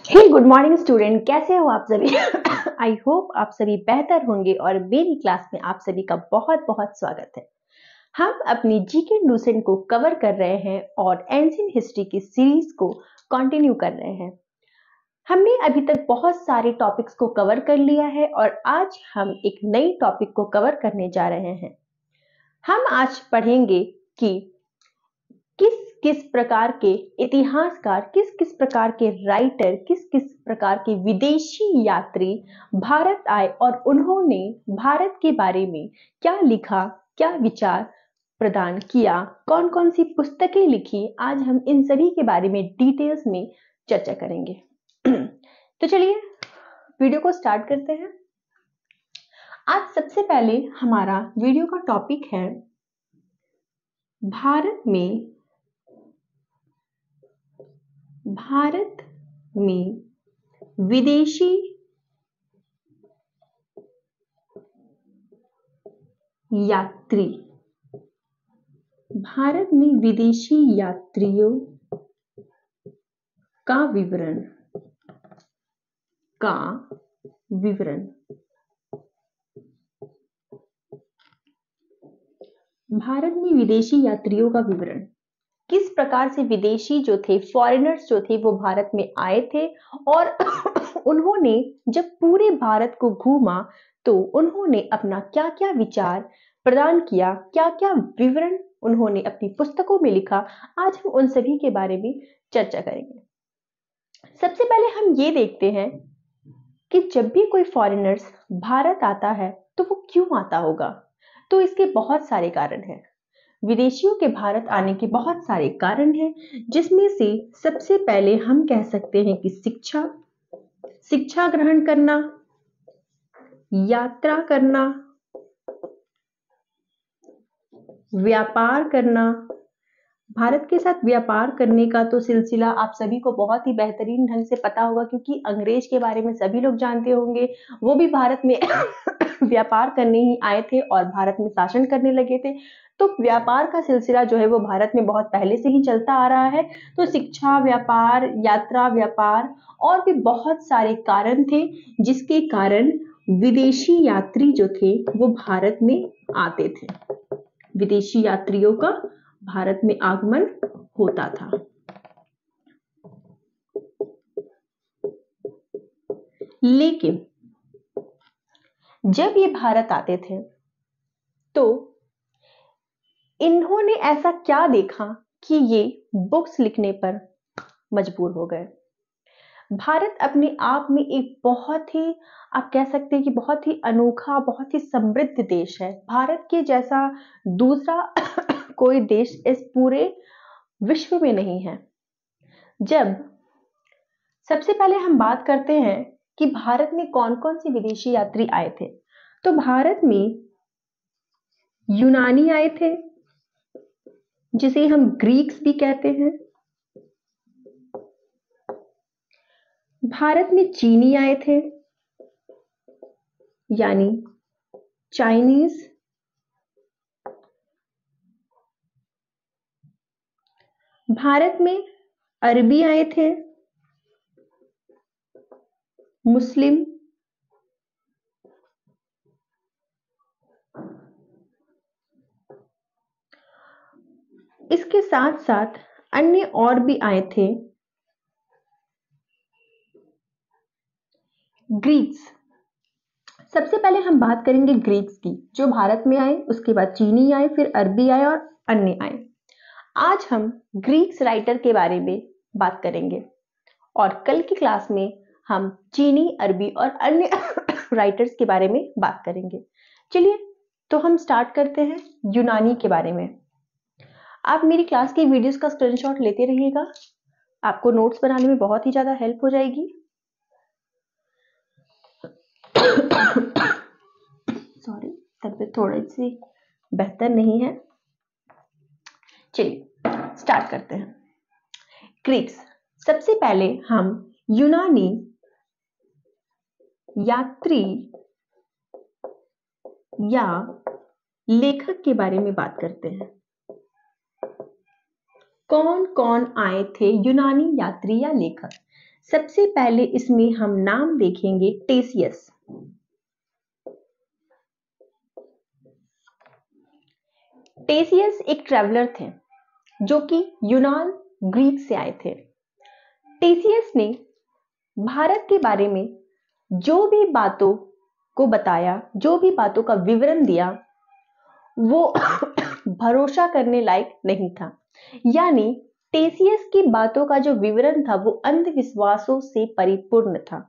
हे good morning student, कैसे हो आप सभी? आई होप आप सभी बेहतर होंगे और मेरी क्लास में आप सभी का बहुत बहुत स्वागत है। हम अपनी जीके लूसेंट को कवर कर रहे हैं और एंशिएंट हिस्ट्री की सीरीज को कंटिन्यू कर रहे हैं। हमने अभी तक बहुत सारे टॉपिक्स को कवर कर लिया है और आज हम एक नई टॉपिक को कवर करने जा रहे हैं। हम आज पढ़ेंगे कि किस किस प्रकार के इतिहासकार, किस किस प्रकार के राइटर, किस किस प्रकार के विदेशी यात्री भारत आए और उन्होंने भारत के बारे में क्या लिखा, क्या विचार प्रदान किया, कौन कौन सी पुस्तकें लिखी। आज हम इन सभी के बारे में डिटेल्स में चर्चा करेंगे। तो चलिए वीडियो को स्टार्ट करते हैं। आज सबसे पहले हमारा वीडियो का टॉपिक है भारत में विदेशी यात्री, भारत में विदेशी यात्रियों का विवरण भारत में विदेशी यात्रियों का विवरण। किस प्रकार से विदेशी जो थे, फॉरेनर्स जो थे, वो भारत में आए थे और उन्होंने जब पूरे भारत को घूमा तो उन्होंने अपना क्या क्या विचार प्रदान किया, क्या क्या विवरण उन्होंने अपनी पुस्तकों में लिखा। आज हम उन सभी के बारे में चर्चा करेंगे। सबसे पहले हम ये देखते हैं कि जब भी कोई फॉरेनर्स भारत आता है तो वो क्यों आता होगा। तो इसके बहुत सारे कारण हैं। विदेशियों के भारत आने के बहुत सारे कारण हैं, जिसमें से सबसे पहले हम कह सकते हैं कि शिक्षा ग्रहण करना, यात्रा करना, व्यापार करना। भारत के साथ व्यापार करने का तो सिलसिला आप सभी को बहुत ही बेहतरीन ढंग से पता होगा, क्योंकि अंग्रेज के बारे में सभी लोग जानते होंगे। वो भी भारत में व्यापार करने ही आए थे और भारत में शासन करने लगे थे। तो व्यापार का सिलसिला जो है वो भारत में बहुत पहले से ही चलता आ रहा है। तो शिक्षा, व्यापार, यात्रा, व्यापार और भी बहुत सारे कारण थे जिसके कारण विदेशी यात्री जो थे वो भारत में आते थे। विदेशी यात्रियों का भारत में आगमन होता था। लेकिन जब ये भारत आते थे तो इन्होंने ऐसा क्या देखा कि ये बुक्स लिखने पर मजबूर हो गए। भारत अपने आप में एक बहुत ही, आप कह सकते हैं कि बहुत ही अनोखा, बहुत ही समृद्ध देश है। भारत के जैसा दूसरा कोई देश इस पूरे विश्व में नहीं है। जब सबसे पहले हम बात करते हैं कि भारत में कौन कौन से विदेशी यात्री आए थे, तो भारत में यूनानी आए थे, जिसे हम ग्रीक्स भी कहते हैं। भारत में चीनी आए थे, यानी चाइनीज। भारत में अरबी आए थे, मुस्लिम। इसके साथ साथ अन्य और भी आए थे, ग्रीक्स। सबसे पहले हम बात करेंगे ग्रीक्स की, जो भारत में आए, उसके बाद चीनी आए, फिर अरबी आए और अन्य आए। आज हम ग्रीक्स राइटर के बारे में बात करेंगे और कल की क्लास में हम चीनी, अरबी और अन्य राइटर्स के बारे में बात करेंगे। चलिए तो हम स्टार्ट करते हैं यूनानी के बारे में। आप मेरी क्लास की वीडियोस का स्क्रीनशॉट लेते रहिएगा, आपको नोट्स बनाने में बहुत ही ज्यादा हेल्प हो जाएगी। सॉरी, तबीयत थोड़ी सी बेहतर नहीं है। चलिए स्टार्ट करते हैं। ग्रीक्स। सबसे पहले हम यूनानी यात्री या लेखक के बारे में बात करते हैं। कौन कौन आए थे यूनानी यात्री या लेखक। सबसे पहले इसमें हम नाम देखेंगे टेसियस। टेसियस एक ट्रैवलर थे जो कि यूनान ग्रीक से आए थे। टेसियस ने भारत के बारे में जो भी बातों को बताया, जो भी बातों का विवरण दिया, वो भरोसा करने लायक नहीं था। यानी टेसियस की बातों का जो विवरण था वो अंधविश्वासों से परिपूर्ण था।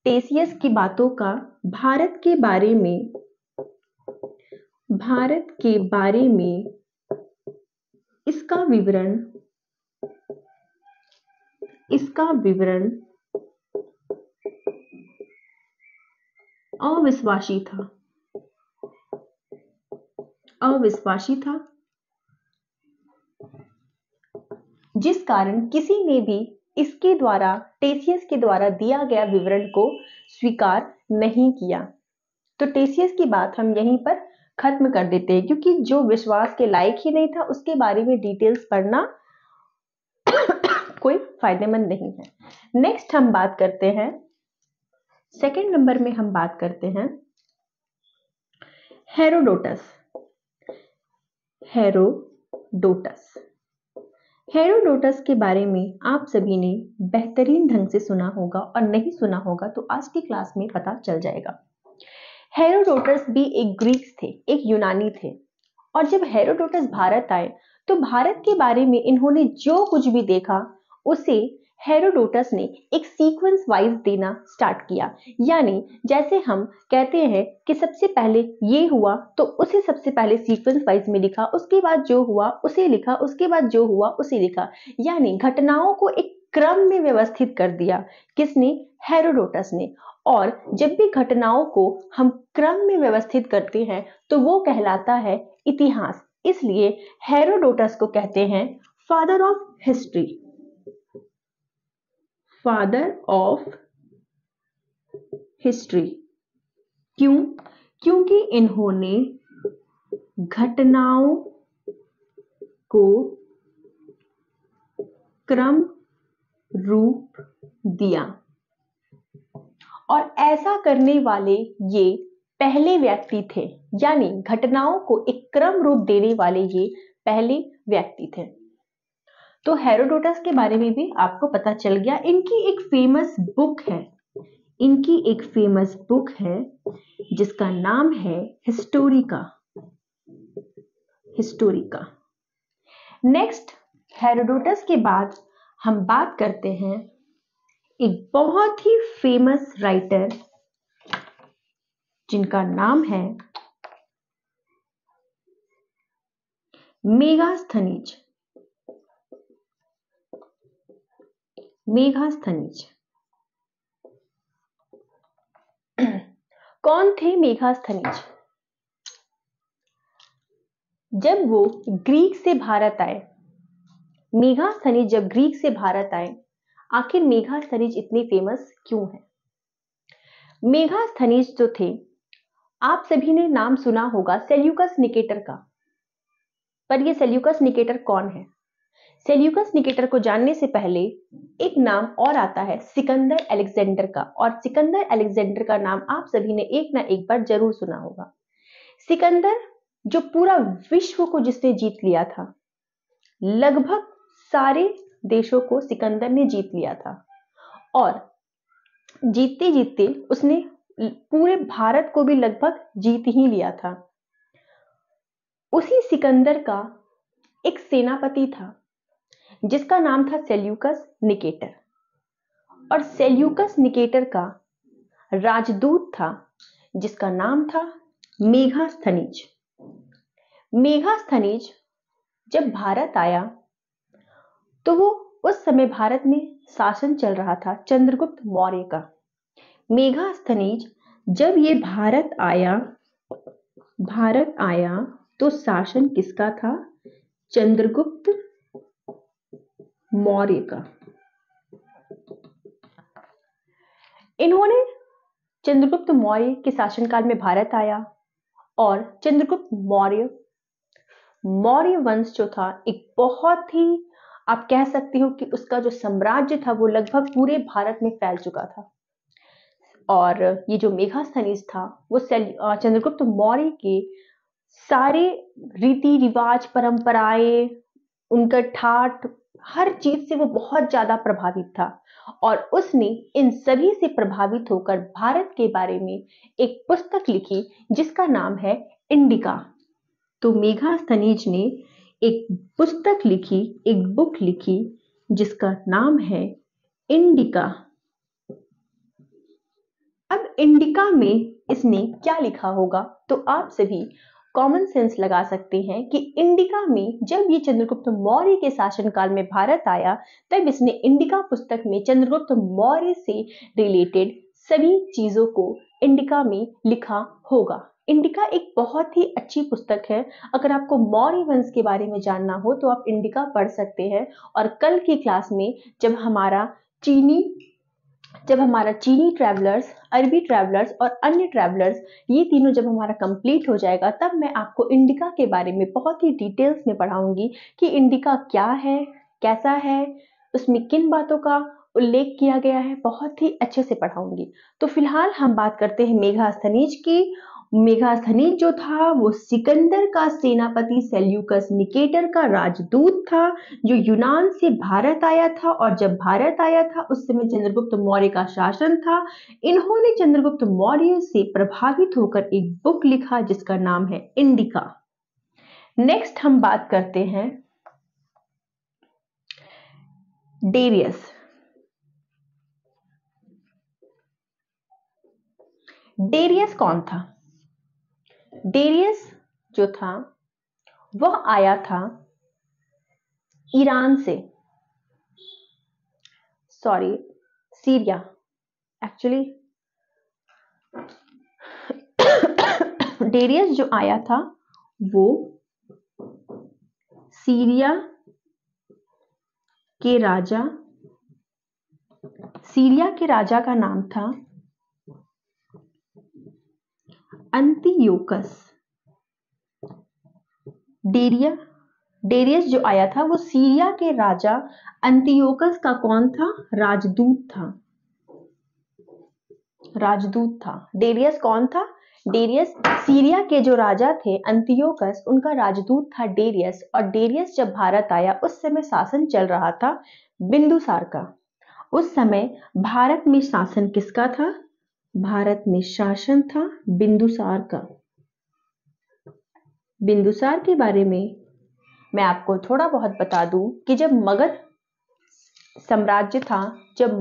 टेसियस की बातों का भारत के बारे में इसका विवरण अविश्वासी था, जिस कारण किसी ने भी टेसियस के द्वारा दिया गया विवरण को स्वीकार नहीं किया। तो टेसियस की बात हम यहीं पर खत्म कर देते हैं, क्योंकि जो विश्वास के लायक ही नहीं था उसके बारे में डिटेल्स पढ़ना कोई फायदेमंद नहीं है। नेक्स्ट हम बात करते हैं, सेकंड नंबर में हम बात करते हैं हेरोडोटस के बारे में आप सभी ने बेहतरीन ढंग से सुना होगा, और नहीं सुना होगा तो आज की क्लास में पता चल जाएगा। हेरोडोटस भी एक ग्रीक थे, एक यूनानी थे, और जब हेरोडोटस भारत आए तो भारत के बारे में इन्होंने जो कुछ भी देखा उसे हेरोडोटस ने एक सीक्वेंस वाइज देना स्टार्ट किया। यानी जैसे हम कहते हैं कि सबसे पहले ये हुआ तो उसे सबसे पहले सीक्वेंस वाइज में लिखा, उसके बाद जो हुआ उसे लिखा, उसके बाद जो हुआ उसे लिखा। यानी घटनाओं को एक क्रम में व्यवस्थित कर दिया। किसने? हेरोडोटस ने। और जब भी घटनाओं को हम क्रम में व्यवस्थित करते हैं तो वो कहलाता है इतिहास। इसलिए हेरोडोटस को कहते हैं फादर ऑफ हिस्ट्री। क्यों? क्योंकि इन्होंने घटनाओं को क्रम रूप दिया, और ऐसा करने वाले ये पहले व्यक्ति थे। यानी घटनाओं को एक क्रम रूप देने वाले ये पहले व्यक्ति थे। तो हेरोडोटस के बारे में भी आपको पता चल गया। इनकी एक फेमस बुक है जिसका नाम है हिस्टोरिका। नेक्स्ट, हेरोडोटस के बाद हम बात करते हैं एक बहुत ही फेमस राइटर जिनका नाम है मेगास्थनीज। कौन थे मेगास्थनीज? जब वो ग्रीक से भारत आए, मेगास्थनीज जब ग्रीक से भारत आए, आखिर मेगास्थनीज इतने फेमस क्यों है? मेगास्थनीज जो थे, आप सभी ने नाम सुना होगा सेल्यूकस निकेटर का। पर ये सेल्यूकस निकेटर कौन है? सेल्यूकस निकेटर को जानने से पहले एक नाम और आता है सिकंदर अलेक्जेंडर का, और सिकंदर अलेक्जेंडर का नाम आप सभी ने एक ना एक बार जरूर सुना होगा। सिकंदर जो पूरा विश्व को जिसने जीत लिया था, लगभग सारे देशों को सिकंदर ने जीत लिया था, और जीतते जीतते उसने पूरे भारत को भी लगभग जीत ही लिया था। उसी सिकंदर का एक सेनापति था जिसका नाम था सेल्यूकस निकेटर, और सेल्यूकस निकेटर का राजदूत था जिसका नाम था मेगास्थनीज। मेगास्थनीज जब भारत आया तो वो उस समय भारत में शासन चल रहा था चंद्रगुप्त मौर्य का। मेगास्थनीज जब ये भारत आया तो शासन किसका था? चंद्रगुप्त मौर्य का। इन्होंने चंद्रगुप्त मौर्य के शासनकाल में भारत आया, और चंद्रगुप्त मौर्य वंश जो था एक बहुत ही आप कह सकते हो कि उसका जो साम्राज्य था वो लगभग पूरे भारत में फैल चुका था। और ये जो मेगास्थनीज था वो चंद्रगुप्त मौर्य के सारे रीति रिवाज, परंपराएं, उनका ठाठ, हर चीज से वो बहुत ज्यादा प्रभावित था। और उसने इन सभी से प्रभावित होकर भारत के बारे में एक पुस्तक लिखी जिसका नाम है इंडिका। तो मेगास्थनीज ने एक पुस्तक लिखी, एक बुक लिखी जिसका नाम है इंडिका। अब इंडिका में इसने क्या लिखा होगा, तो आप सभी कॉमन सेंस लगा सकते हैं कि इंडिका में जब ये चंद्रगुप्त मौर्य के शासनकाल में भारत आया, तब इसने इंडिका पुस्तक में चंद्रगुप्त मौर्य से रिलेटेड सभी चीजों को इंडिका में लिखा होगा। इंडिका एक बहुत ही अच्छी पुस्तक है। अगर आपको मौर्य वंश के बारे में जानना हो तो आप इंडिका पढ़ सकते हैं। और कल की क्लास में जब हमारा चीनी ट्रैवलर्स, अरबी ट्रैवलर्स और अन्य ट्रैवलर्स, ये तीनों जब हमारा कंप्लीट हो जाएगा, तब मैं आपको इंडिका के बारे में बहुत ही डिटेल्स में पढ़ाऊंगी कि इंडिका क्या है, कैसा है, उसमें किन बातों का उल्लेख किया गया है, बहुत ही अच्छे से पढ़ाऊंगी। तो फिलहाल हम बात करते हैं मेगास्थनीज की। मेगास्थनीज जो था वो सिकंदर का सेनापति सेल्यूकस निकेटर का राजदूत था, जो यूनान से भारत आया था। और जब भारत आया था उस समय चंद्रगुप्त मौर्य का शासन था। इन्होंने चंद्रगुप्त मौर्य से प्रभावित होकर एक बुक लिखा जिसका नाम है इंडिका। नेक्स्ट हम बात करते हैं डेरियस। डेरियस कौन था? डेरियस जो था वह आया था ईरान से, सॉरी सीरिया एक्चुअली। डेरियस जो आया था वो सीरिया के राजा का नाम था अंतियोकस। डेरियस जो आया था वो सीरिया के राजा अंतियोकस का कौन था? राजदूत था। डेरियस कौन था? डेरियस सीरिया के जो राजा थे अंतियोकस, उनका राजदूत था डेरियस। और डेरियस जब भारत आया उस समय शासन चल रहा था बिंदुसार का। उस समय भारत में शासन किसका था? भारत में शासन था बिंदुसार का। बिंदुसार के बारे में मैं आपको थोड़ा बहुत बता दूं कि जब मगध साम्राज्य था, जब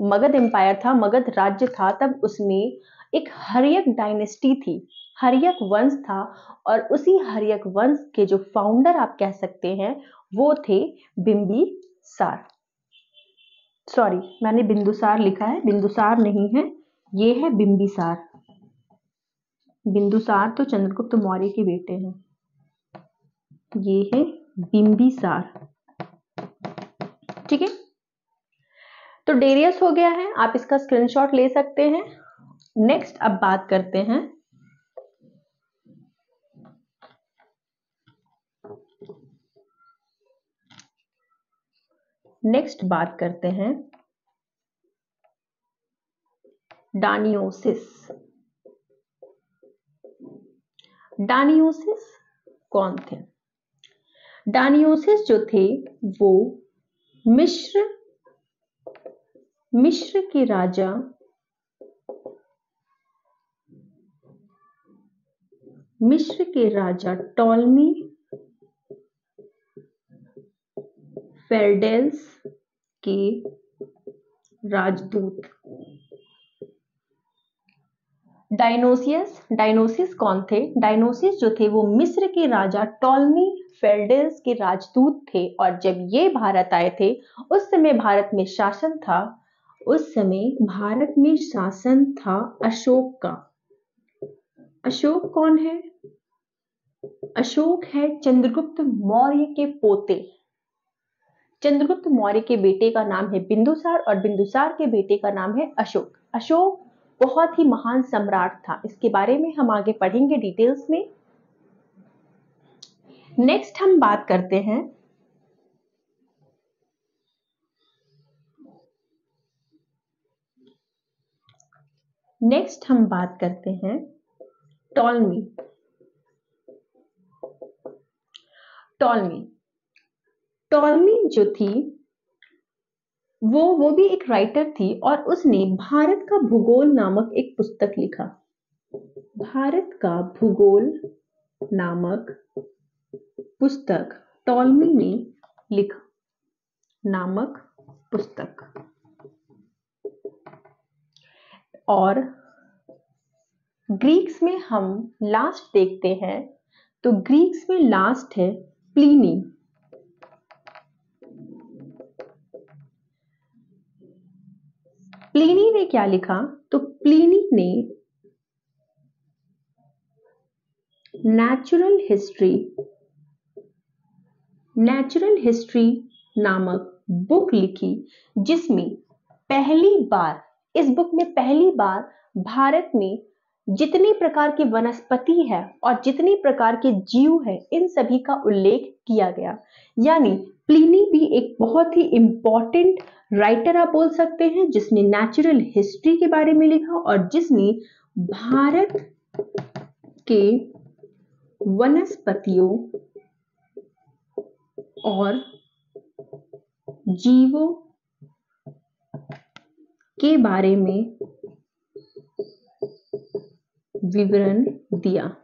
मगध एम्पायर था, मगध राज्य था, तब उसमें एक हर्यक डायनेस्टी थी, हर्यक वंश था। और उसी हर्यक वंश के जो फाउंडर आप कह सकते हैं वो थे बिंबिसार। सॉरी, मैंने बिंदुसार लिखा है, बिंदुसार नहीं है, ये है बिंबिसार। बिंदुसार तो चंद्रगुप्त मौर्य के बेटे हैं, ये है बिंबिसार। ठीक है, तो डेरियस हो गया है, आप इसका स्क्रीनशॉट ले सकते हैं। नेक्स्ट अब बात करते हैं डानियोसिस। डानियोसिस कौन थे? डानियोसिस जो थे वो मिस्र के राजा टॉलमी फेल्डेस के राजदूत। डायनोसिस कौन थे? डायनोसिस जो थे वो मिस्र के राजा टॉलमी फेल्डेस के राजदूत थे। और जब ये भारत आए थे उस समय भारत में शासन था अशोक का। अशोक कौन है? अशोक है चंद्रगुप्त मौर्य के पोते। चंद्रगुप्त मौर्य के बेटे का नाम है बिंदुसार और बिंदुसार के बेटे का नाम है अशोक। अशोक बहुत ही महान सम्राट था, इसके बारे में हम आगे पढ़ेंगे डिटेल्स में। नेक्स्ट हम बात करते हैं नेक्स्ट हम बात करते हैं टॉलमी। टॉलमी टॉलमी जो थी वो भी एक राइटर थी और उसने भारत का भूगोल नामक एक पुस्तक लिखा। भारत का भूगोल नामक पुस्तक टॉलमी ने लिखा, नामक पुस्तक। और ग्रीक्स में हम लास्ट देखते हैं तो ग्रीक्स में लास्ट है प्लिनी। प्लिनी ने क्या लिखा? तो प्लिनी ने नेचुरल हिस्ट्री नामक बुक लिखी, जिसमें पहली बार, इस बुक में पहली बार भारत में जितने प्रकार के वनस्पति है और जितने प्रकार के जीव है इन सभी का उल्लेख किया गया। यानी प्लिनी भी एक बहुत ही इंपॉर्टेंट राइटर आप बोल सकते हैं, जिसने नेचुरल हिस्ट्री के बारे में लिखा और जिसने भारत के वनस्पतियों और जीवों के बारे में विवरण दिया।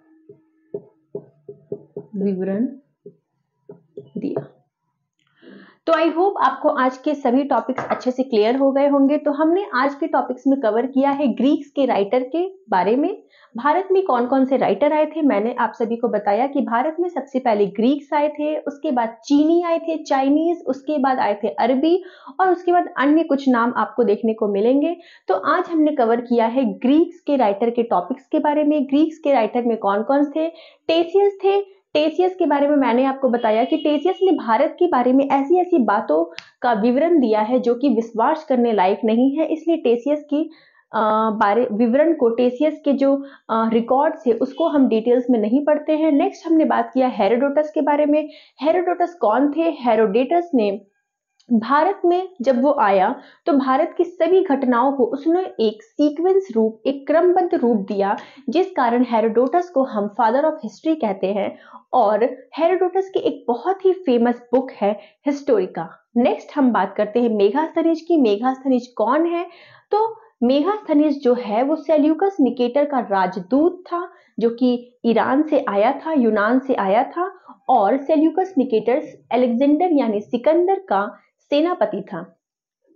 तो आई होप आपको आज के सभी टॉपिक्स अच्छे से क्लियर हो गए होंगे। तो हमने आज के टॉपिक्स में कवर किया है ग्रीक्स के राइटर के बारे में। भारत में कौन कौन से राइटर आए थे, मैंने आप सभी को बताया कि भारत में सबसे पहले ग्रीक्स आए थे, उसके बाद चीनी आए थे, चाइनीज, उसके बाद आए थे अरबी, और उसके बाद अन्य कुछ नाम आपको देखने को मिलेंगे। तो आज हमने कवर किया है ग्रीक्स के राइटर के टॉपिक्स के बारे में। ग्रीक्स के राइटर में कौन कौन थे? टेसियस थे। टेसियस के बारे में मैंने आपको बताया कि टेसियस ने भारत के बारे में ऐसी ऐसी बातों का विवरण दिया है जो कि विश्वास करने लायक नहीं है, इसलिए टेसियस की विवरण को, टेसियस के जो रिकॉर्ड्स है उसको हम डिटेल्स में नहीं पढ़ते हैं। नेक्स्ट हमने बात किया हेरोडोटस के बारे में। हेरोडोटस कौन थे? हेरोडेटस ने भारत में जब वो आया तो भारत की सभी घटनाओं को उसने एक सीक्वेंस रूप, एक क्रमबद्ध रूप दिया, जिस कारण हेरोडोटस को हम फादर ऑफ हिस्ट्री कहते हैं। और हेरोडोटस की एक बहुत ही फेमस बुक है हिस्टोरिका। नेक्स्ट हम बात करते हैं मेगास्थनीज की। मेगास्थनीज कौन है? तो मेगास्थनीज जो है वो सेल्यूकस निकेटर का राजदूत था, जो कि ईरान से आया था, यूनान से आया था। और सेल्यूकस निकेटर अलेक्जेंडर यानी सिकंदर का सेनापति था।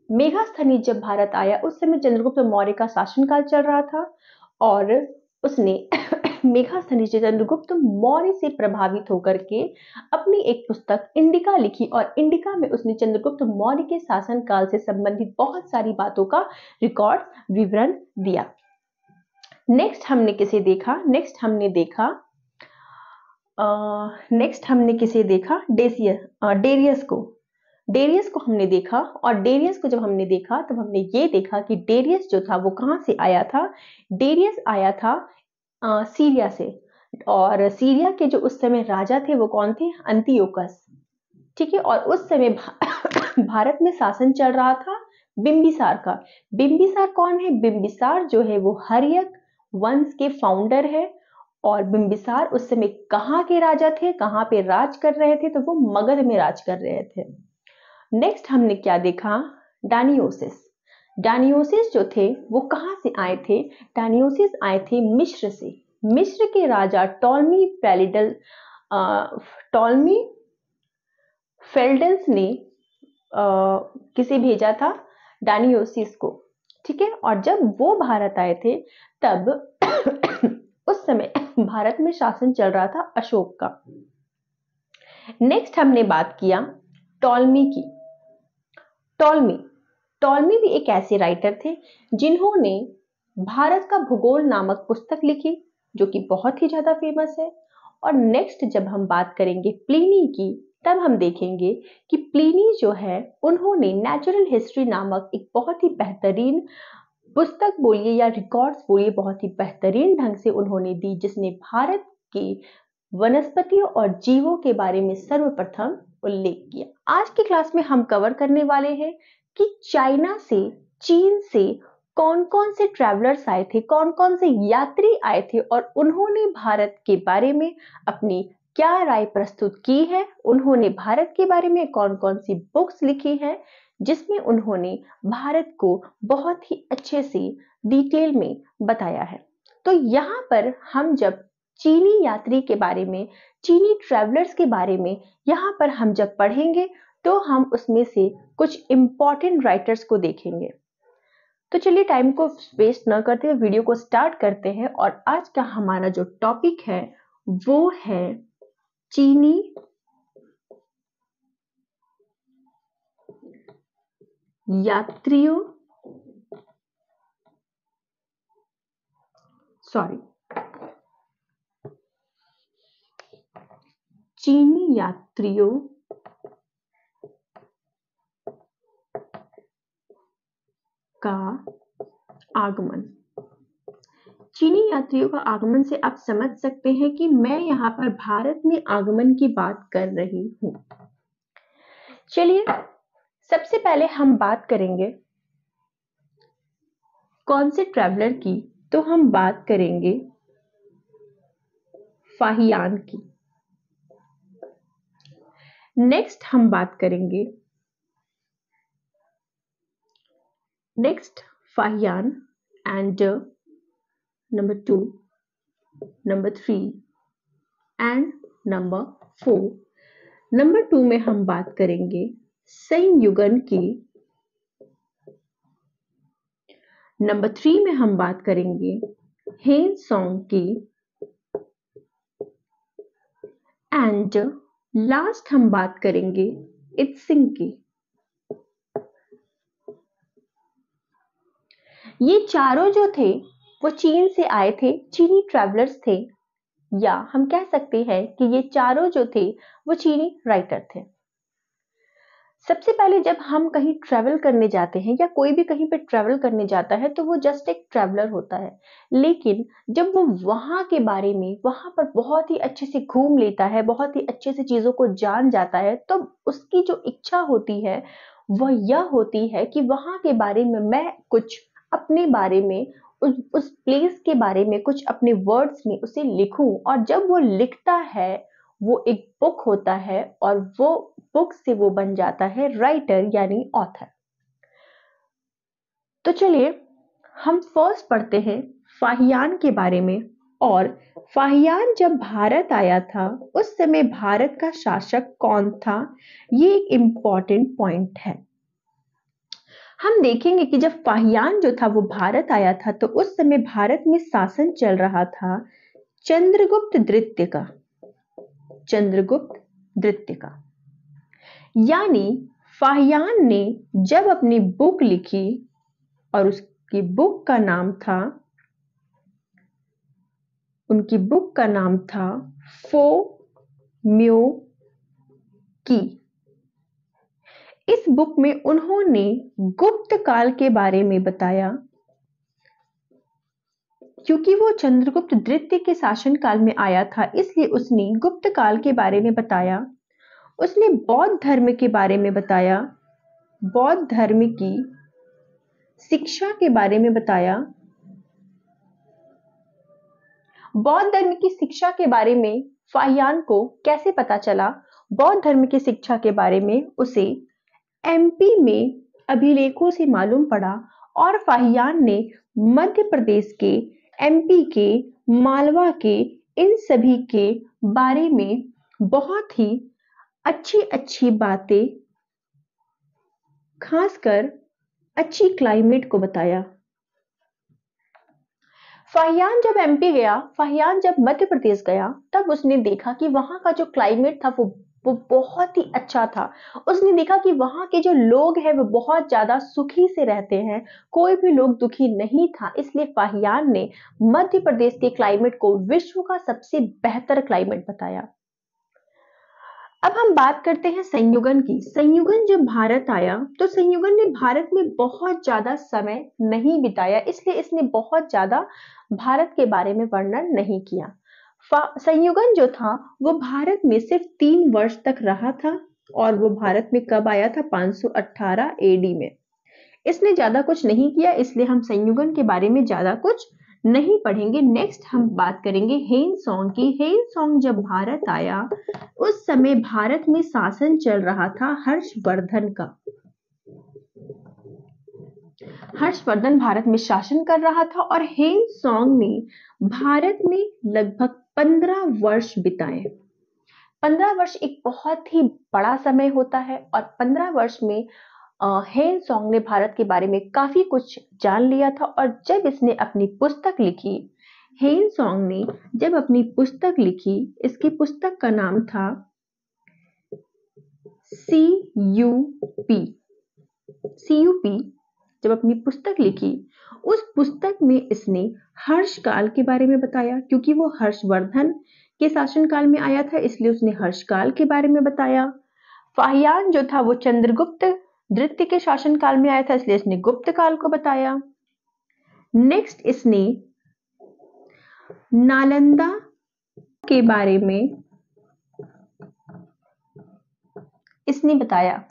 मेगास्थनीज जब भारत आया उस समय चंद्रगुप्त मौर्य का शासनकाल चल रहा था और उसने मेगास्थनीज चंद्रगुप्त मौर्य से प्रभावित होकर के अपनी एक पुस्तक इंडिका लिखी और इंडिका में उसने चंद्रगुप्त मौर्य के शासनकाल से संबंधित बहुत सारी बातों का रिकॉर्ड, विवरण दिया। नेक्स्ट हमने किसे देखा? नेक्स्ट हमने किसे देखा? डेरियस को हमने देखा। और डेरियस को जब हमने देखा तब हमने ये देखा कि डेरियस जो था वो कहाँ से आया था? डेरियस आया था सीरिया से। और सीरिया के जो उस समय राजा थे वो कौन थे? अंतियोकस। ठीक है। और उस समय भारत में शासन चल रहा था बिंबिसार का। बिंबिसार कौन है? बिंबिसार जो है वो हर्यक वंश के फाउंडर है। और बिंबिसार उस समय कहाँ के राजा थे, कहाँ पे राज कर रहे थे? तो वो मगध में राज कर रहे थे। नेक्स्ट हमने क्या देखा? डानियोसिस। डानियोसिस जो थे वो कहाँ से आए थे? डानियोसिस आए थे मिस्र से। मिस्र के राजा टॉलमी फेल्डल्स ने किसे भेजा था? डानियोसिस को। ठीक है। और जब वो भारत आए थे तब उस समय भारत में शासन चल रहा था अशोक का। नेक्स्ट हमने बात किया टॉलमी की। टॉलमी भी एक ऐसे राइटर थे जिन्होंने भारत का भूगोल नामक पुस्तक लिखी, जो कि बहुत ही ज्यादा फेमस है। और नेक्स्ट जब हम बात करेंगे प्लिनी की, तब हम देखेंगे कि प्लिनी जो है उन्होंने नेचुरल हिस्ट्री नामक एक बहुत ही बेहतरीन पुस्तक बोलिए या रिकॉर्ड्स बोलिए, बहुत ही बेहतरीन ढंग से उन्होंने दी, जिसने भारत के वनस्पतियों और जीवों के बारे में सर्वप्रथम उल्लेख किया। आज की क्लास में हम कवर करने वाले हैं कि चाइना से, चीन से कौन कौन से ट्रैवलर्स आए थे, कौन कौन से यात्री आए थे और उन्होंने भारत के बारे में अपनी क्या राय प्रस्तुत की है, उन्होंने भारत के बारे में कौन कौन सी बुक्स लिखी हैं जिसमें उन्होंने भारत को बहुत ही अच्छे से डिटेल में बताया है। तो यहाँ पर हम जब चीनी यात्री के बारे में, चीनी ट्रैवलर्स के बारे में यहाँ पर हम जब पढ़ेंगे तो हम उसमें से कुछ इंपॉर्टेंट राइटर्स को देखेंगे। तो चलिए टाइम को वेस्ट न करते हुए वीडियो को स्टार्ट करते हैं और आज का हमारा जो टॉपिक है वो है चीनी यात्रियों चीनी यात्रियों का आगमन। चीनी यात्रियों का आगमन से आप समझ सकते हैं कि मैं यहाँ पर भारत में आगमन की बात कर रही हूँ। चलिए सबसे पहले हम बात करेंगे कौन से ट्रैवलर की, तो हम बात करेंगे फाहियान की। नेक्स्ट हम बात करेंगे Fahien and number 2, number 3 and number 4। Number 2 में हम बात करेंगे संयुगन की। नंबर 3 में हम बात करेंगे हेन सॉन्ग की एंड लास्ट हम बात करेंगे इत्सिंग की। ये चारों जो थे वो चीन से आए थे, चीनी ट्रैवलर्स थे, या हम कह सकते हैं कि ये चारों जो थे वो चीनी राइटर थे। सबसे पहले जब हम कहीं ट्रैवल करने जाते हैं या कोई भी कहीं पे ट्रैवल करने जाता है तो वो जस्ट एक ट्रैवलर होता है, लेकिन जब वो वहां के बारे में वहां पर बहुत ही अच्छे से घूम लेता है, बहुत ही अच्छे से चीजों को जान जाता है, तो उसकी जो इच्छा होती है वह यह होती है कि वहां के बारे में मैं कुछ अपने बारे में, उस प्लेस के बारे में कुछ अपने वर्ड्स में उसे लिखूं। और जब वो लिखता है वो एक बुक होता है और वो बुक से वो बन जाता है राइटर यानी ऑथर। तो चलिए हम फर्स्ट पढ़ते हैं फाहियान के बारे में। और फाहियान जब भारत आया था उस समय भारत का शासक कौन था, ये एक इंपॉर्टेंट पॉइंट है। हम देखेंगे कि जब फाहियान जो था वो भारत आया था तो उस समय भारत में शासन चल रहा था चंद्रगुप्त द्वितीय का। चंद्रगुप्त द्वितीय का यानी फाहियान ने जब अपनी बुक लिखी और उसकी बुक का नाम था, उनकी बुक का नाम था फो म्यो की। इस बुक में उन्होंने गुप्त काल के बारे में बताया, क्योंकि वो चंद्रगुप्त द्वितीय के शासन काल में आया था इसलिए उसने गुप्त काल के बारे में बताया। उसने बौद्ध धर्म के बारे में बताया, बौद्ध धर्म की शिक्षा के बारे में बताया। बौद्ध धर्म की शिक्षा के बारे में फाहियान को कैसे पता चला? बौद्ध धर्म की शिक्षा के बारे में उसे एमपी में अभिलेखों से मालूम पड़ा और फाहियान ने मध्य प्रदेश के, एमपी के, मालवा के, इन सभी के बारे में बहुत ही अच्छी अच्छी बातें, खासकर अच्छी क्लाइमेट को बताया। फाहियान जब एमपी गया, फाहियान जब मध्य प्रदेश गया, तब उसने देखा कि वहां का जो क्लाइमेट था वो बहुत ही अच्छा था। उसने देखा कि वहां के जो लोग हैं वो बहुत ज्यादा सुखी से रहते हैं, कोई भी लोग दुखी नहीं था। इसलिए फाहियान ने मध्य प्रदेश के क्लाइमेट को विश्व का सबसे बेहतर क्लाइमेट बताया। अब हम बात करते हैं संयुगन की। संयुगन जब भारत आया तो संयुगन ने भारत में बहुत ज्यादा समय नहीं बिताया, इसलिए इसने बहुत ज्यादा भारत के बारे में वर्णन नहीं किया। संयुगन जो था वो भारत में सिर्फ 3 वर्ष तक रहा था और वो भारत में कब आया था? 518 एडी में। इसने ज्यादा कुछ नहीं किया, इसलिए हम संयुगन के बारे में ज्यादा कुछ नहीं पढ़ेंगे। नेक्स्ट हम बात करेंगे हेनसोंग की। हेनसोंग जब भारत आया उस समय भारत में शासन चल रहा था हर्षवर्धन का। हर्षवर्धन भारत में शासन कर रहा था और हेनसोंग ने भारत में लगभग 15 वर्ष बिताए। 15 वर्ष एक बहुत ही बड़ा समय होता है और 15 वर्ष में हेनसोंग ने भारत के बारे में काफी कुछ जान लिया था। और जब इसने अपनी पुस्तक लिखी, हेनसोंग ने जब अपनी पुस्तक लिखी, इसकी पुस्तक का नाम था CUP। जब अपनी पुस्तक लिखी, उस पुस्तक में इसने हर्षकाल के बारे में बताया, क्योंकि वो हर्षवर्धन के शासनकाल में आया था, इसलिए उसने हर्षकाल के बारे में बताया। फाहियान जो था वो चंद्रगुप्त द्वितीय के शासनकाल में आया था, इसलिए इसने गुप्त काल को बताया। नेक्स्ट इसने नालंदा के बारे में इसने बताया।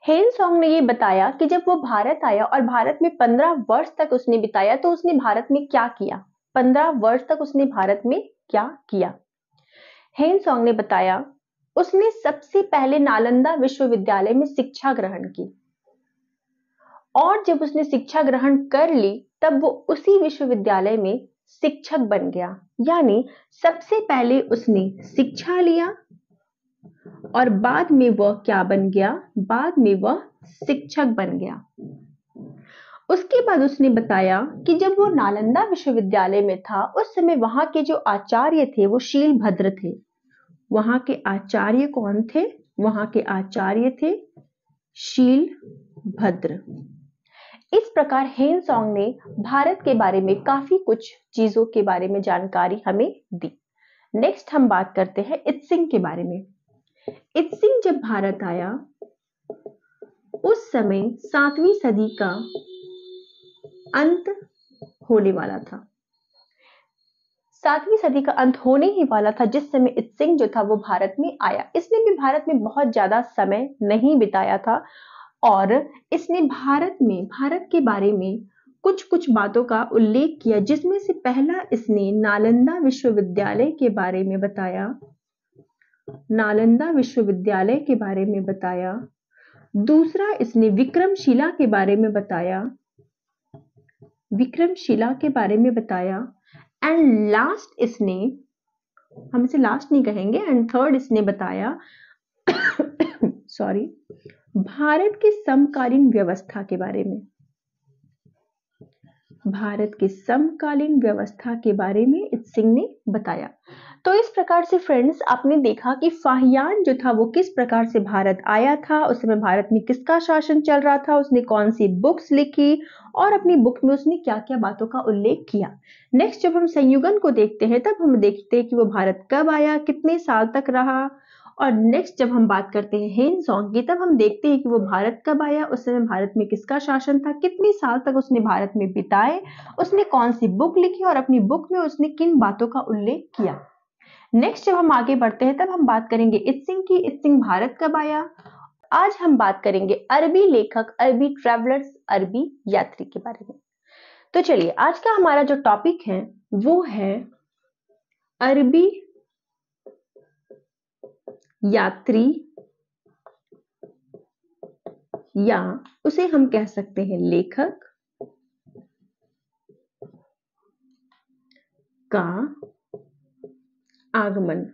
हेनसोंग ने ये बताया कि जब वो भारत आया और भारत में 15 वर्ष तक उसने बिताया, तो उसने भारत में क्या किया, 15 वर्ष तक उसने भारत में क्या किया। हेनसोंग ने बताया उसने सबसे पहले नालंदा विश्वविद्यालय में शिक्षा ग्रहण की, और जब उसने शिक्षा ग्रहण कर ली तब वो उसी विश्वविद्यालय में शिक्षक बन गया। यानी सबसे पहले उसने शिक्षा लिया और बाद में वह क्या बन गया, बाद में वह शिक्षक बन गया। उसके बाद उसने बताया कि जब वो नालंदा विश्वविद्यालय में था उस समय वहां के जो आचार्य थे वो शीलभद्र थे। वहां के आचार्य कौन थे? वहां के आचार्य थे शीलभद्र। इस प्रकार हेनसोंग ने भारत के बारे में काफी कुछ चीजों के बारे में जानकारी हमें दी। नेक्स्ट हम बात करते हैं इत्सिंग के बारे में। इत्सिंग जब भारत आया उस समय 7वीं सदी का अंत होने वाला था। 7वीं सदी का अंत होने ही वाला था जिस समय इत्सिंग जो था वो भारत में आया। इसने भी भारत में बहुत ज्यादा समय नहीं बिताया था और इसने भारत के बारे में कुछ कुछ बातों का उल्लेख किया, जिसमें से पहला इसने नालंदा विश्वविद्यालय के बारे में बताया। नालंदा विश्वविद्यालय के बारे में बताया। दूसरा इसने विक्रमशिला के बारे में बताया। विक्रमशिला के बारे में बताया। एंड लास्ट इसने, हम इसे लास्ट नहीं कहेंगे, एंड थर्ड इसने बताया सॉरी, भारत के समकालीन व्यवस्था के बारे में। भारत के समकालीन व्यवस्था के बारे में इत्सिंग ने बताया। तो इस प्रकार से फ्रेंड्स आपने देखा कि फाहियान जो था वो किस प्रकार से भारत आया था, उस समय भारत में किसका शासन चल रहा था, उसने कौन सी बुक्स लिखी और अपनी बुक में उसने क्या क्या बातों का उल्लेख किया। नेक्स्ट जब हम संयुगन को देखते हैं तब हम देखते हैं कि वो भारत कब आया, कितने साल तक रहा। और नेक्स्ट जब हम बात करते हैं हेनसोंग की तब हम देखते हैं कि वो भारत कब आया, उस समय भारत में किसका शासन था, कितने साल तक उसने भारत में बिताए, उसने कौन सी बुक लिखी और अपनी बुक में उसने किन बातों का उल्लेख किया। नेक्स्ट जब हम आगे बढ़ते हैं तब हम बात करेंगे इत्सिंग की। इत्सिंग भारत कब आया। आज हम बात करेंगे अरबी लेखक, अरबी ट्रैवलर्स, अरबी यात्री के बारे में। तो चलिए आज का हमारा जो टॉपिक है वो है अरबी यात्री, या उसे हम कह सकते हैं लेखक का आगमन।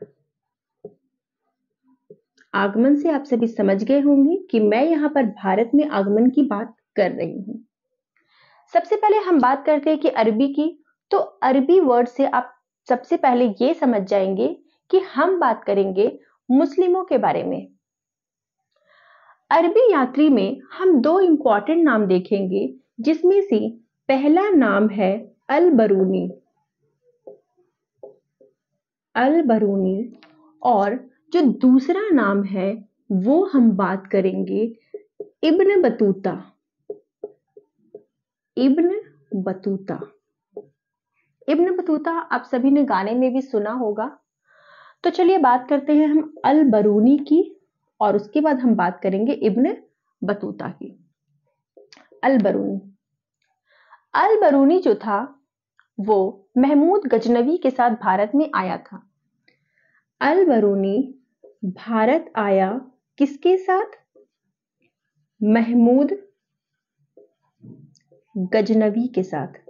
आगमन से आप सभी समझ गए होंगे कि मैं यहां पर भारत में आगमन की बात कर रही हूं। सबसे पहले हम बात करते हैं कि अरबी की। तो अरबी वर्ड से आप सबसे पहले ये समझ जाएंगे कि हम बात करेंगे मुस्लिमों के बारे में। अरबी यात्री में हम दो इंपॉर्टेंट नाम देखेंगे, जिसमें से पहला नाम है अल बरूनी। अल बरूनी, और जो दूसरा नाम है वो हम बात करेंगे Ibn Battuta. Ibn Battuta. Ibn Battuta आप सभी ने गाने में भी सुना होगा। तो चलिए बात करते हैं हम अल बरूनी की और उसके बाद हम बात करेंगे इब्न बतूता की। अल बरूनी। अल बरूनी जो था वो महमूद गजनवी के साथ भारत में आया था। अल बरूनी भारत आया किसके साथ? महमूद गजनवी के साथ।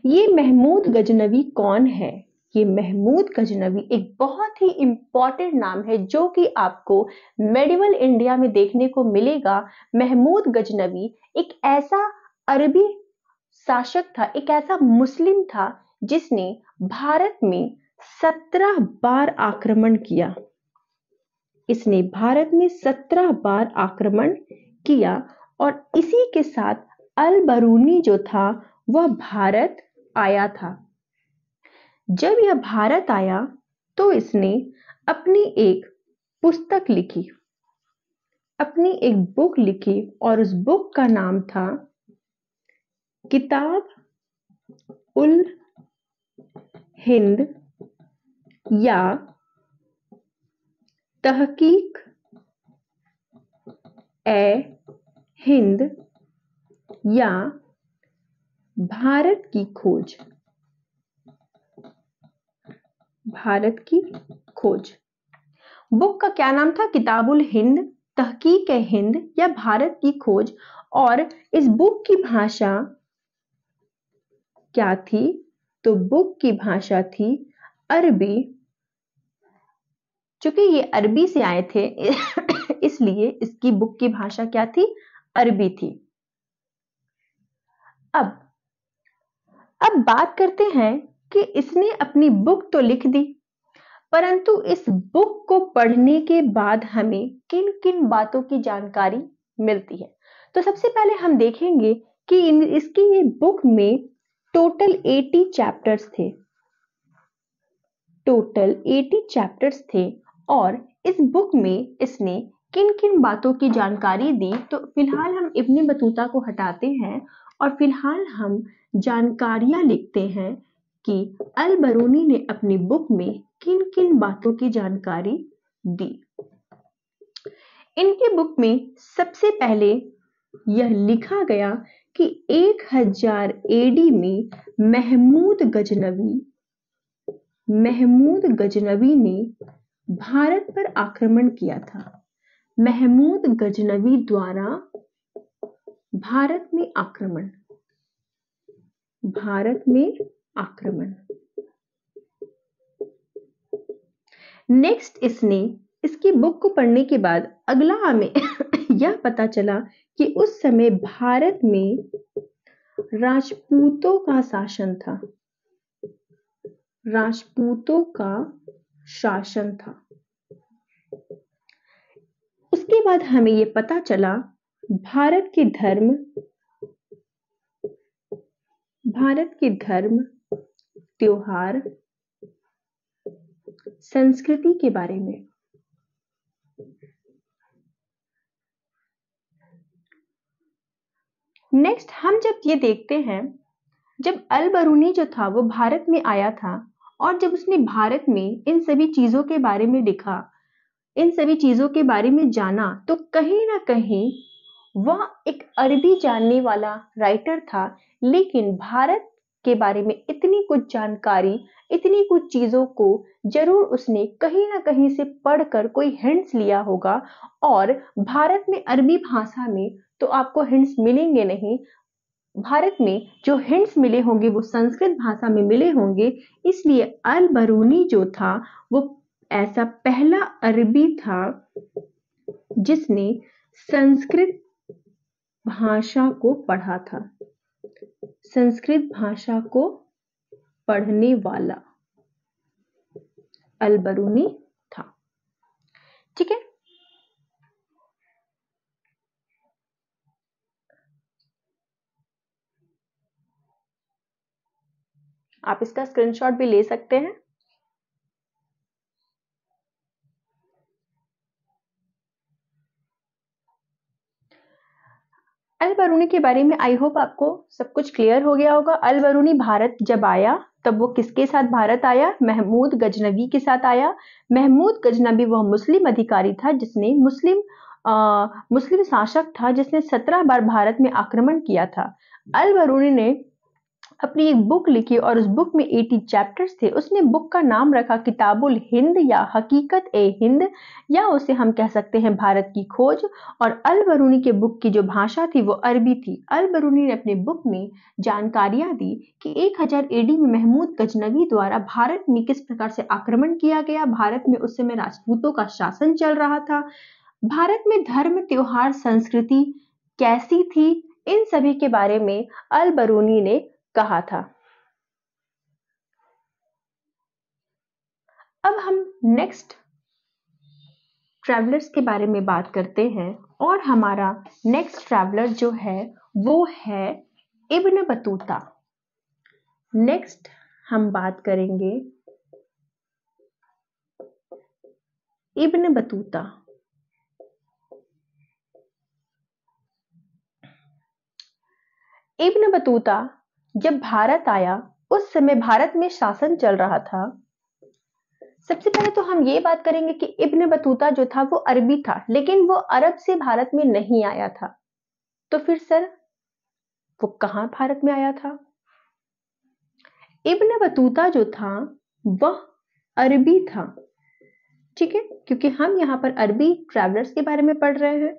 ये महमूद गजनवी कौन है? ये महमूद गजनवी एक बहुत ही इंपॉर्टेंट नाम है जो कि आपको मेडिवल इंडिया में देखने को मिलेगा। महमूद गजनवी एक ऐसा अरबी शासक था, एक ऐसा मुस्लिम था जिसने भारत में 17 बार आक्रमण किया। इसने भारत में 17 बार आक्रमण किया और इसी के साथ अल बरूनी जो था वह भारत आया था। जब यह भारत आया तो इसने अपनी एक पुस्तक लिखी, अपनी एक बुक लिखी और उस बुक का नाम था किताब उल हिंद या तहकीक ए हिंद या भारत की खोज। भारत की खोज। बुक का क्या नाम था? किताबुल हिंद, तहकीक ए हिंद या भारत की खोज। और इस बुक की भाषा क्या थी? तो बुक की भाषा थी अरबी। चूंकि ये अरबी से आए थे इसलिए इसकी बुक की भाषा क्या थी? अरबी थी। अब बात करते हैं कि इसने अपनी बुक तो लिख दी, परंतु इस बुक को पढ़ने के बाद हमें किन किन बातों की जानकारी मिलती है। तो सबसे पहले हम देखेंगे कि इसकी ये बुक में टोटल 80 चैप्टर्स थे। टोटल 80 चैप्टर्स थे और इस बुक में इसने किन किन बातों की जानकारी दी। तो फिलहाल हम इब्न बतूता को हटाते हैं और फिलहाल हम जानकारियां लिखते हैं कि अल बरूनी ने अपनी बुक में किन किन बातों की जानकारी दी। इनकी बुक में सबसे पहले यह लिखा गया कि 1000 एडी में महमूद गजनवी ने भारत पर आक्रमण किया था। महमूद गजनवी द्वारा भारत में आक्रमण। नेक्स्ट इसकी बुक को पढ़ने के बाद अगला हमें यह पता चला कि उस समय भारत में राजपूतों का शासन था। उसके बाद हमें यह पता चला भारत के धर्म, त्योहार, संस्कृति के बारे में। नेक्स्ट हम जब ये देखते हैं, जब अल बरूनी जो था वो भारत में आया था और जब उसने भारत में इन सभी चीजों के बारे में लिखा, इन सभी चीजों के बारे में जाना, तो कहीं ना कहीं वह एक अरबी जानने वाला राइटर था, लेकिन भारत के बारे में इतनी कुछ जानकारी, इतनी कुछ चीजों को जरूर उसने कहीं ना कहीं से पढ़कर कोई हिंट्स लिया होगा। और भारत में अरबी भाषा में तो आपको हिंट्स मिलेंगे नहीं, भारत में जो हिंट्स मिले होंगे वो संस्कृत भाषा में मिले होंगे। इसलिए अल बरूनी जो था वो ऐसा पहला अरबी था जिसने संस्कृत भाषा को पढ़ा था। संस्कृत भाषा को पढ़ने वाला अल बरूनी था। ठीक है, आप इसका स्क्रीनशॉट भी ले सकते हैं। अल बरूनी के बारे में आई होप आपको सब कुछ क्लियर हो गया होगा। अल बरूनी भारत जब आया तब वो किसके साथ भारत आया? महमूद गजनवी के साथ आया। महमूद गजनवी वह मुस्लिम अधिकारी था जिसने मुस्लिम मुस्लिम शासक था जिसने 17 बार भारत में आक्रमण किया था। अल बरूनी ने अपनी एक बुक लिखी और उस बुक में 80 चैप्टर्स थे। उसने बुक का नाम रखा किताबुल हिंद या हकीकत ए हिंद, या उसे हम कह सकते हैं भारत की खोज। और अल बरूनी के बुक की जो भाषा थी वो अरबी थी। अल बरूनी ने अपने बुक में जानकारियां दी कि 1000 एडी में महमूद गजनवी द्वारा भारत में किस प्रकार से आक्रमण किया गया। भारत में उस समय राजपूतों का शासन चल रहा था। भारत में धर्म, त्योहार, संस्कृति कैसी थी, इन सभी के बारे में अल बरूनी ने कहा था। अब हम नेक्स्ट ट्रैवलर्स के बारे में बात करते हैं और हमारा नेक्स्ट ट्रैवलर जो है वो है इब्न बतूता। नेक्स्ट हम बात करेंगे इब्न बतूता। इब्न बतूता जब भारत आया उस समय भारत में शासन चल रहा था। सबसे पहले तो हम ये बात करेंगे कि इब्न बतूता जो था वो अरबी था, लेकिन वो अरब से भारत में नहीं आया था। तो फिर सर वो कहां भारत में आया था? इब्न बतूता जो था वह अरबी था, ठीक है, क्योंकि हम यहाँ पर अरबी ट्रैवलर्स के बारे में पढ़ रहे हैं।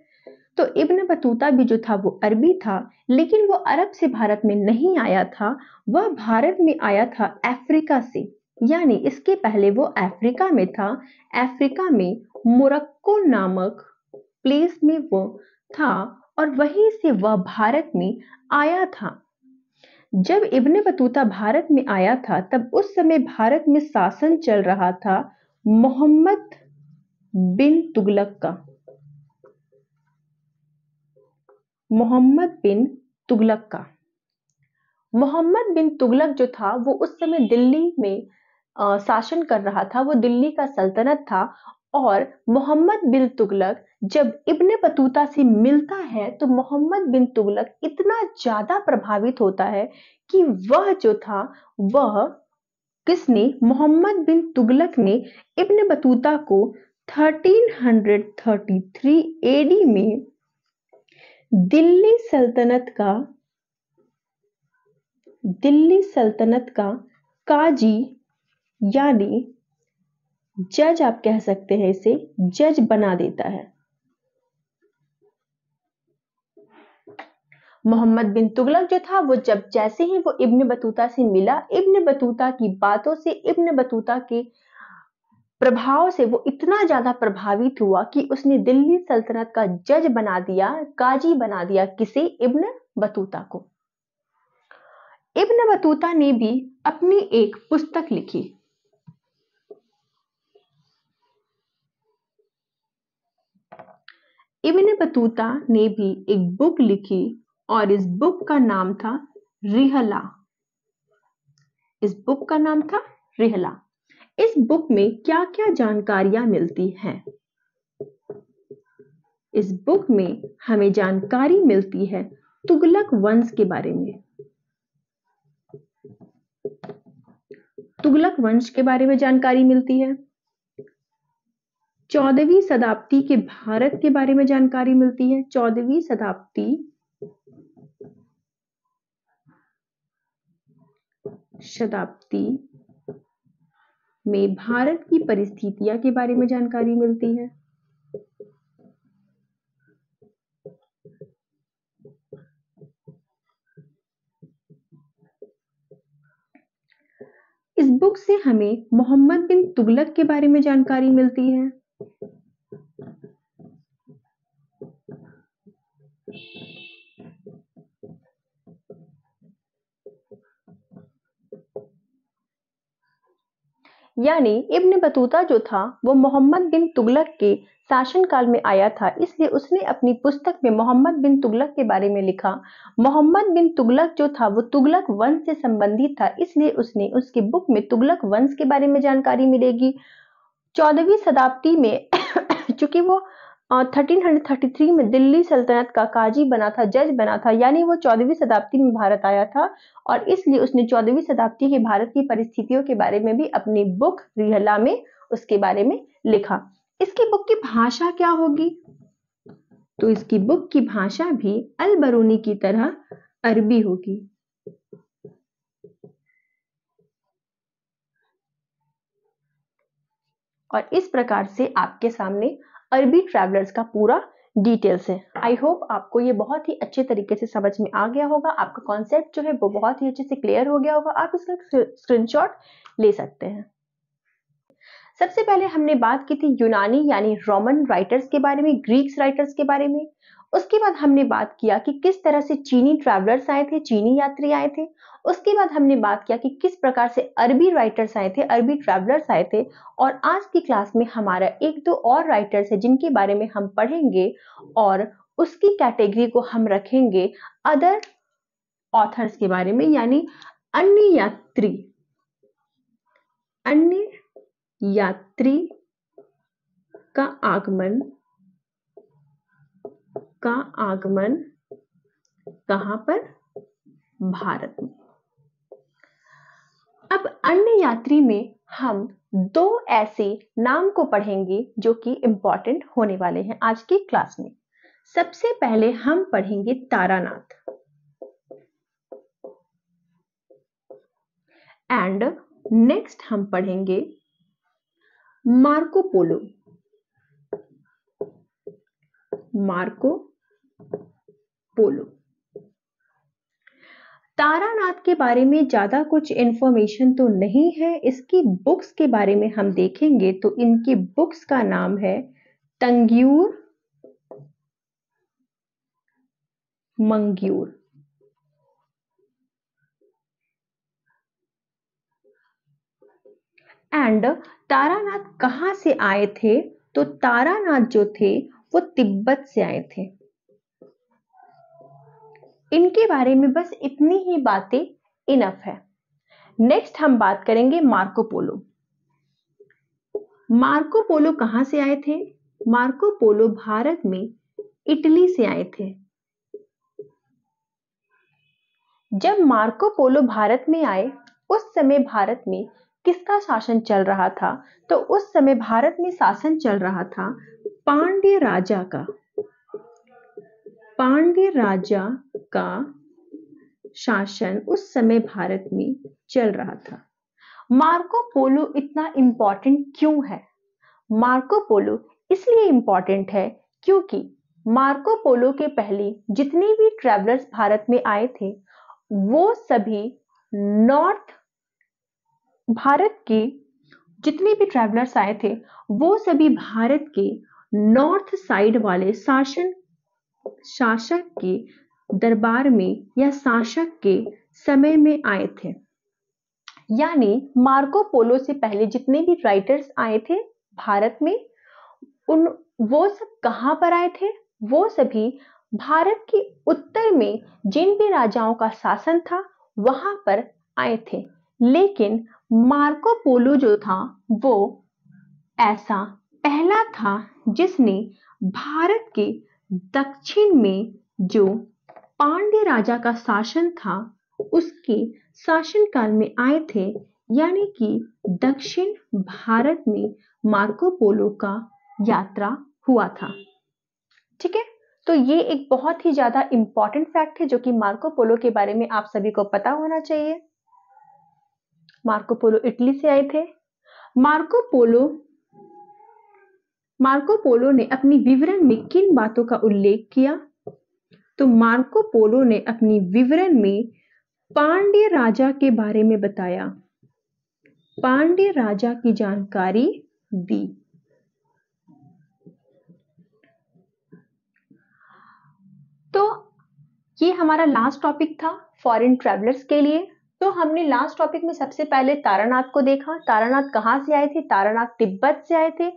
तो इब्न बतूता भी जो था वो अरबी था, लेकिन वो अरब से भारत में नहीं आया था। वह भारत में आया था अफ्रीका से, यानी इसके पहले वो अफ्रीका में था। अफ्रीका में मोरक्को नामक प्लेस में वो था और वहीं से वह भारत में आया था। जब इब्न बतूता भारत में आया था तब उस समय भारत में शासन चल रहा था मोहम्मद बिन तुगलक का। मोहम्मद बिन तुगलक का। मोहम्मद बिन तुगलक जो था वो उस समय दिल्ली में शासन कर रहा था। वो दिल्ली का सल्तनत था। और मोहम्मद बिन तुगलक जब इब्न बतूता से मिलता है तो मोहम्मद बिन तुगलक इतना ज्यादा प्रभावित होता है कि वह जो था वह किसने, मोहम्मद बिन तुगलक ने इब्न बतूता को 1333 एडी में दिल्ली सल्तनत का काजी यानी जज, आप कह सकते हैं इसे, जज बना देता है। मोहम्मद बिन तुगलक जो था वो जैसे ही वो इब्न बतूता से मिला, इब्न बतूता की बातों से, इब्न बतूता के प्रभाव से वो इतना ज्यादा प्रभावित हुआ कि उसने दिल्ली सल्तनत का जज बना दिया, काजी बना दिया। किसे? इब्न बतूता को। इब्न बतूता ने भी अपनी एक पुस्तक लिखी। इब्न बतूता ने भी एक बुक लिखी और इस बुक का नाम था रिहला। इस बुक का नाम था रिहला। इस बुक में क्या क्या जानकारियां मिलती हैं? इस बुक में हमें जानकारी मिलती है तुगलक वंश के बारे में। तुगलक वंश के बारे में जानकारी मिलती है। 14वीं शताब्दी के भारत के बारे में जानकारी मिलती है। 14वीं शताब्दी में भारत की परिस्थितियां के बारे में जानकारी मिलती है। इस बुक से हमें मोहम्मद बिन तुगलक के बारे में जानकारी मिलती है। यानी इब्न बतूता जो था वो मोहम्मद बिन तुगलक के शासनकाल में आया था, इसलिए उसने अपनी पुस्तक में मोहम्मद बिन तुगलक के बारे में लिखा। मोहम्मद बिन तुगलक जो था वो तुगलक वंश से संबंधित था, इसलिए उसने उसकी बुक में तुगलक वंश के बारे में जानकारी मिलेगी। 14वीं शताब्दी में चूंकि वो 1333 में दिल्ली सल्तनत का काजी बना था, जज बना था, यानी वो 14वीं शताब्दी में भारत आया था और इसलिए उसने 14वीं शताब्दी के भारत की परिस्थितियों के बारे में भी अपनी बुक रिहला में उसके बारे में लिखा। इसकी बुक की भाषा क्या होगी? तो इसकी बुक की भाषा भी अल बरूनी की तरह अरबी होगी। और इस प्रकार से आपके सामने अरबी ट्रैवलर्स का पूरा डिटेल्स है। आई होप आपको ये बहुत ही अच्छे तरीके से समझ में आ गया होगा, आपका कॉन्सेप्ट जो है वो बहुत ही अच्छे से क्लियर हो गया होगा। आप इसका स्क्रीनशॉट ले सकते हैं। सबसे पहले हमने बात की थी यूनानी यानी रोमन राइटर्स के बारे में, ग्रीक्स राइटर्स के बारे में। उसके बाद हमने बात किया कि किस तरह से चीनी ट्रैवलर्स आए थे, चीनी यात्री आए थे। उसके बाद हमने बात किया कि किस प्रकार से अरबी राइटर्स आए थे, अरबी ट्रैवलर्स आए थे। और आज की क्लास में हमारा एक दो और राइटर्स है जिनके बारे में हम पढ़ेंगे और उसकी कैटेगरी को हम रखेंगे अदर ऑथर्स के बारे में, यानी अन्य यात्री, अन्य यात्री का आगमन कहां पर? भारत में। अब अन्य यात्री में हम दो ऐसे नाम को पढ़ेंगे जो कि इंपॉर्टेंट होने वाले हैं आज की क्लास में। सबसे पहले हम पढ़ेंगे तारानाथ एंड नेक्स्ट हम पढ़ेंगे मार्को पोलो। तारानाथ के बारे में ज्यादा कुछ इंफॉर्मेशन तो नहीं है। इसकी बुक्स के बारे में हम देखेंगे तो इनकी बुक्स का नाम है तंग्यूर मंग्यूर। एंड तारानाथ कहां से आए थे? तो तारानाथ जो थे वो तिब्बत से आए थे। इनके बारे में बस इतनी ही बातें इनफ है। नेक्स्ट हम बात करेंगे मार्को पोलो। मार्को पोलो कहां से आए थे? मार्को पोलो भारत में इटली से आए थे। जब मार्को पोलो भारत में आए उस समय भारत में किसका शासन चल रहा था? तो उस समय भारत में शासन चल रहा था पांड्य राजा का। पांड्य राजा का शासन उस समय भारत में चल रहा था। मार्को पोलो इतना इंपॉर्टेंट क्यों है? मार्को पोलो इसलिए इंपॉर्टेंट है क्योंकि मार्को पोलो के पहले जितने भी ट्रैवलर्स भारत में आए थे वो सभी नॉर्थ भारत के जितने भी ट्रैवलर्स आए थे वो सभी भारत के नॉर्थ साइड वाले शासक के दरबार में या शासक के समय में आए थे। यानी मार्को पोलो से पहले जितने भी राइटर्स आए थे भारत में वो सब कहां पर आए थे? वो सभी भारत के उत्तर में जिन भी राजाओं का शासन था वहां पर आए थे। लेकिन मार्को पोलो जो था वो ऐसा पहला था जिसने भारत के दक्षिण में जो पांड्य राजा का शासन था उसके शासनकाल में आए थे। यानी कि दक्षिण भारत में मार्को पोलो का यात्रा हुआ था। ठीक है, तो ये एक बहुत ही ज्यादा इंपॉर्टेंट फैक्ट है जो कि मार्को पोलो के बारे में आप सभी को पता होना चाहिए। मार्को पोलो इटली से आए थे। मार्को पोलो ने अपनी विवरण में किन बातों का उल्लेख किया? तो मार्को पोलो ने अपनी विवरण में पांड्य राजा के बारे में बताया, पांड्य राजा की जानकारी दी। तो ये हमारा लास्ट टॉपिक था फॉरेन ट्रैवलर्स के लिए। तो हमने लास्ट टॉपिक में सबसे पहले तारानाथ को देखा। तारानाथ कहां से आए थे? तारानाथ तिब्बत से आए थे।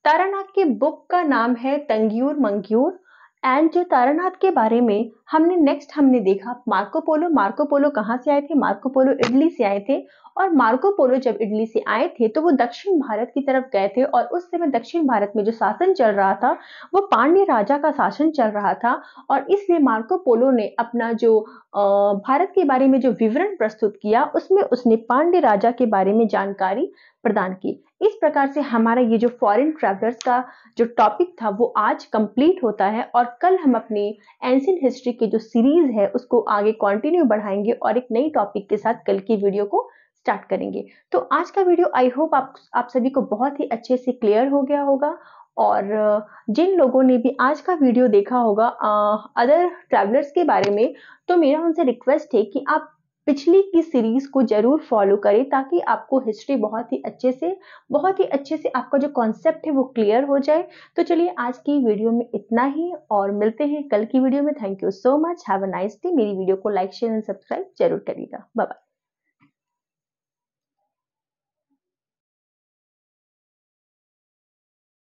तारानाथ की बुक का नाम है तंग्यूर मंग्यूर। एंड जो तारानाथ के बारे में हमने देखा मार्को पोलो। मार्को पोलो कहां से आए थे? मार्को पोलो इटली से आए थे। और मार्को पोलो जब इटली से आए थे तो वो दक्षिण भारत की तरफ गए थे और उस समय दक्षिण भारत में जो शासन चल रहा था वो पांड्य राजा का शासन चल रहा था। और इसलिए मार्को पोलो ने अपना जो भारत के बारे में जो विवरण प्रस्तुत किया उसमें उसने पांड्य राजा के बारे में जानकारी प्रदान की। इस प्रकार से हमारा ये जो फॉरेन ट्रैवलर्स का जो टॉपिक था वो आज कंप्लीट होता है और कल हम अपनी एंशिएंट हिस्ट्री की जो सीरीज है उसको आगे कंटिन्यू बढ़ाएंगे और एक नई टॉपिक के साथ कल की वीडियो को स्टार्ट करेंगे। तो आज का वीडियो आई होप आप सभी को बहुत ही अच्छे से क्लियर हो गया होगा। और जिन लोगों ने भी आज का वीडियो देखा होगा अदर ट्रैवलर्स के बारे में, तो मेरा उनसे रिक्वेस्ट है कि आप पिछली की सीरीज को जरूर फॉलो करें ताकि आपको हिस्ट्री बहुत ही अच्छे से आपका जो कॉन्सेप्ट है वो क्लियर हो जाए। तो चलिए आज की वीडियो में इतना ही और मिलते हैं कल की वीडियो में। Thank you so much, have a nice day. मेरी वीडियो को लाइक शेयर एंड सब्सक्राइब जरूर करिएगा। Bye bye.